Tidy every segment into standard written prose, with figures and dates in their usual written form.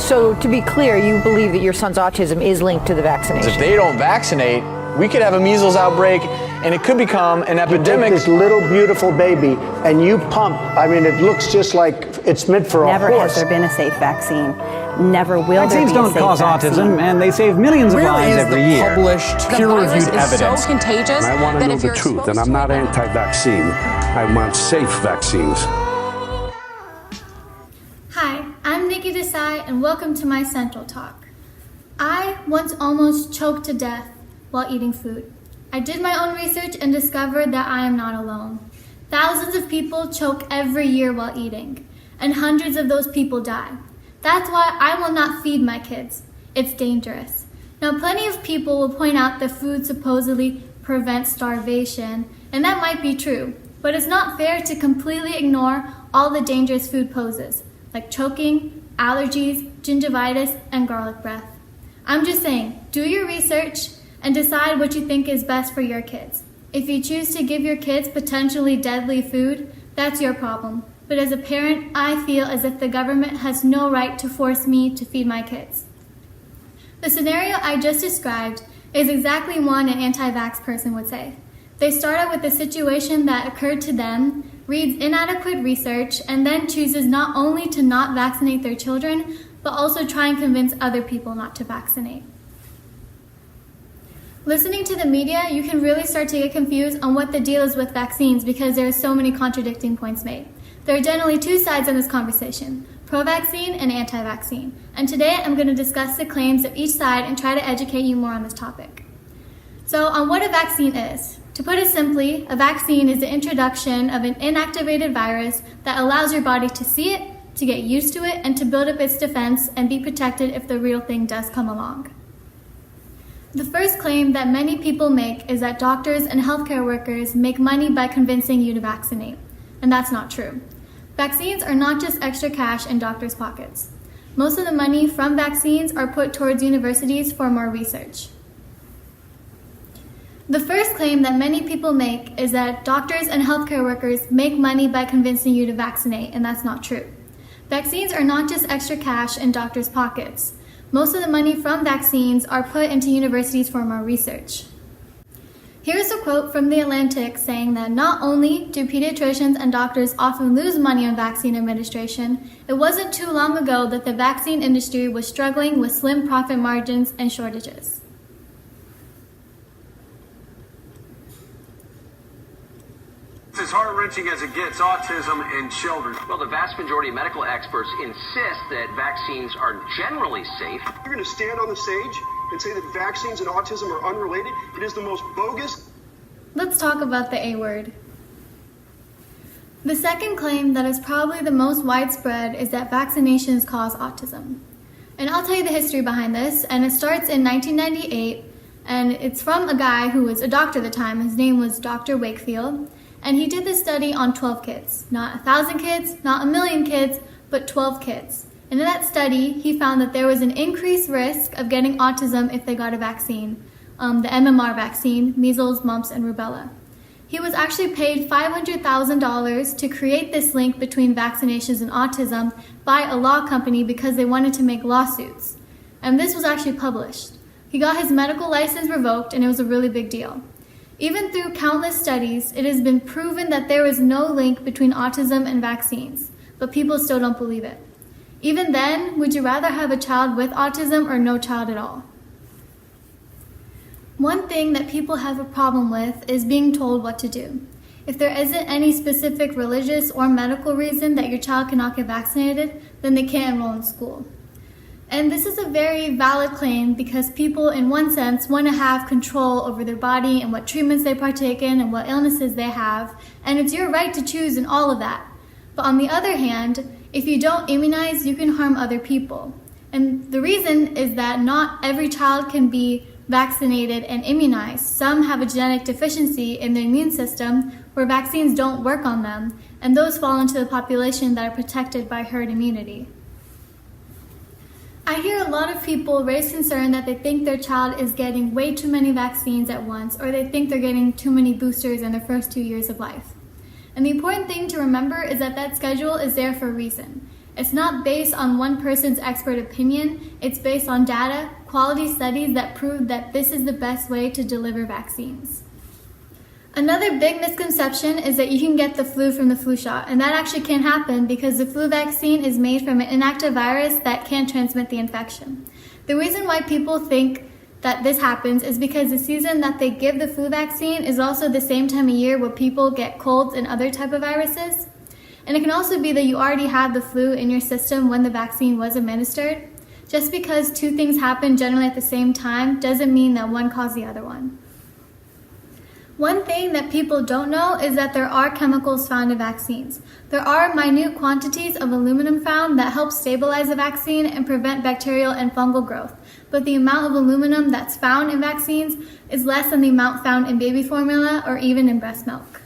So to be clear, you believe that your son's autism is linked to the vaccination? If they don't vaccinate, we could have a measles outbreak and it could become an epidemic. You take this little beautiful baby and you pump, I mean, it looks just like it's meant for a horse. Never has there been a safe vaccine. Never will there be a safe vaccine. Vaccines don't cause autism, and they save millions of lives every year. Published, peer-reviewed evidence. So contagious. I want to know the truth, and I'm not anti-vaccine. I want safe vaccines. Hi, I'm Nikki and welcome to my Central Talk. I once almost choked to death while eating food. I did my own research and discovered that I am not alone. Thousands of people choke every year while eating, and hundreds of those people die. That's why I will not feed my kids. It's dangerous. Now, plenty of people will point out that food supposedly prevents starvation, and that might be true, but it's not fair to completely ignore all the dangers food poses, like choking, allergies, gingivitis, and garlic breath. I'm just saying, do your research and decide what you think is best for your kids. If you choose to give your kids potentially deadly food, that's your problem. But as a parent, I feel as if the government has no right to force me to feed my kids. The scenario I just described is exactly one an anti-vax person would say. They start out with a situation that occurred to them, reads inadequate research, and then chooses not only to not vaccinate their children, but also try and convince other people not to vaccinate. Listening to the media, you can really start to get confused on what the deal is with vaccines because there are so many contradicting points made. There are generally two sides in this conversation, pro-vaccine and anti-vaccine. And today I'm going to discuss the claims of each side and try to educate you more on this topic. So on what a vaccine is. To put it simply, a vaccine is the introduction of an inactivated virus that allows your body to see it, to get used to it, and to build up its defense and be protected if the real thing does come along. The first claim that many people make is that doctors and healthcare workers make money by convincing you to vaccinate, and that's not true. Vaccines are not just extra cash in doctors' pockets. Most of the money from vaccines are put towards universities for more research. The first claim that many people make is that doctors and healthcare workers make money by convincing you to vaccinate, and that's not true. Vaccines are not just extra cash in doctors' pockets. Most of the money from vaccines are put into universities for more research. Here's a quote from The Atlantic saying that not only do pediatricians and doctors often lose money on vaccine administration, it wasn't too long ago that the vaccine industry was struggling with slim profit margins and shortages. It's as heart-wrenching as it gets, autism in children. Well, the vast majority of medical experts insist that vaccines are generally safe. You're going to stand on the stage and say that vaccines and autism are unrelated? It is the most bogus. Let's talk about the A word. The second claim that is probably the most widespread is that vaccinations cause autism. And I'll tell you the history behind this, and it starts in 1998, and it's from a guy who was a doctor at the time. His name was Dr. Wakefield. And he did this study on 12 kids, not 1,000 kids, not 1,000,000 kids, but 12 kids. And in that study, he found that there was an increased risk of getting autism if they got a vaccine, the MMR vaccine, measles, mumps, and rubella. He was actually paid $500,000 to create this link between vaccinations and autism by a law company because they wanted to make lawsuits. And this was actually published. He got his medical license revoked, and it was a really big deal. Even through countless studies, it has been proven that there is no link between autism and vaccines, but people still don't believe it. Even then, would you rather have a child with autism or no child at all? One thing that people have a problem with is being told what to do. If there isn't any specific religious or medical reason that your child cannot get vaccinated, then they can't enroll in school. And this is a very valid claim because people, in one sense, want to have control over their body and what treatments they partake in and what illnesses they have, and it's your right to choose in all of that. But on the other hand, if you don't immunize, you can harm other people. And the reason is that not every child can be vaccinated and immunized. Some have a genetic deficiency in their immune system where vaccines don't work on them, and those fall into the population that are protected by herd immunity. I hear a lot of people raise concern that they think their child is getting way too many vaccines at once, or they think they're getting too many boosters in their first 2 years of life. And the important thing to remember is that that schedule is there for a reason. It's not based on one person's expert opinion. It's based on data, quality studies that prove that this is the best way to deliver vaccines. Another big misconception is that you can get the flu from the flu shot, and that actually can't happen because the flu vaccine is made from an inactive virus that can transmit the infection. The reason why people think that this happens is because the season that they give the flu vaccine is also the same time of year where people get colds and other type of viruses. And it can also be that you already had the flu in your system when the vaccine was administered. Just because two things happen generally at the same time doesn't mean that one caused the other one. One thing that people don't know is that there are chemicals found in vaccines. There are minute quantities of aluminum found that help stabilize the vaccine and prevent bacterial and fungal growth. But the amount of aluminum that's found in vaccines is less than the amount found in baby formula or even in breast milk.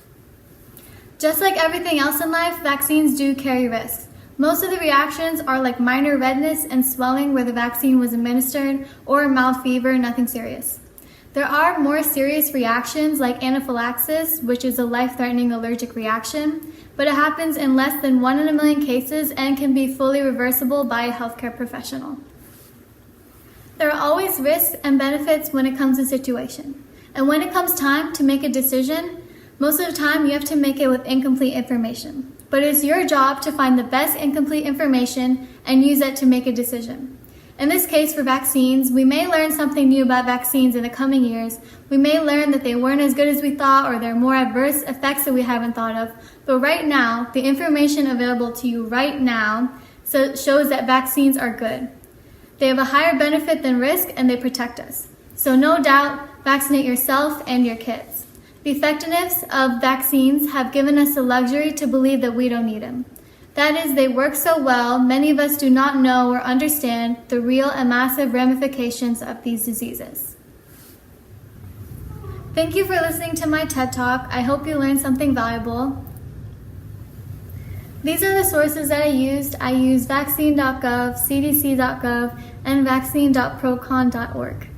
Just like everything else in life, vaccines do carry risks. Most of the reactions are like minor redness and swelling where the vaccine was administered, or mild fever, nothing serious. There are more serious reactions like anaphylaxis, which is a life-threatening allergic reaction, but it happens in less than 1 in a million cases and can be fully reversible by a healthcare professional. There are always risks and benefits when it comes to a situation. And when it comes time to make a decision, most of the time you have to make it with incomplete information. But it's your job to find the best incomplete information and use that to make a decision. In this case, for vaccines, we may learn something new about vaccines in the coming years. We may learn that they weren't as good as we thought, or there are more adverse effects that we haven't thought of. But right now, the information available to you right now shows that vaccines are good. They have a higher benefit than risk, and they protect us. So no doubt, vaccinate yourself and your kids. The effectiveness of vaccines have given us the luxury to believe that we don't need them. That is, they work so well, many of us do not know or understand the real and massive ramifications of these diseases. Thank you for listening to my TED Talk. I hope you learned something valuable. These are the sources that I used. I used vaccine.gov, cdc.gov, and vaccine.procon.org.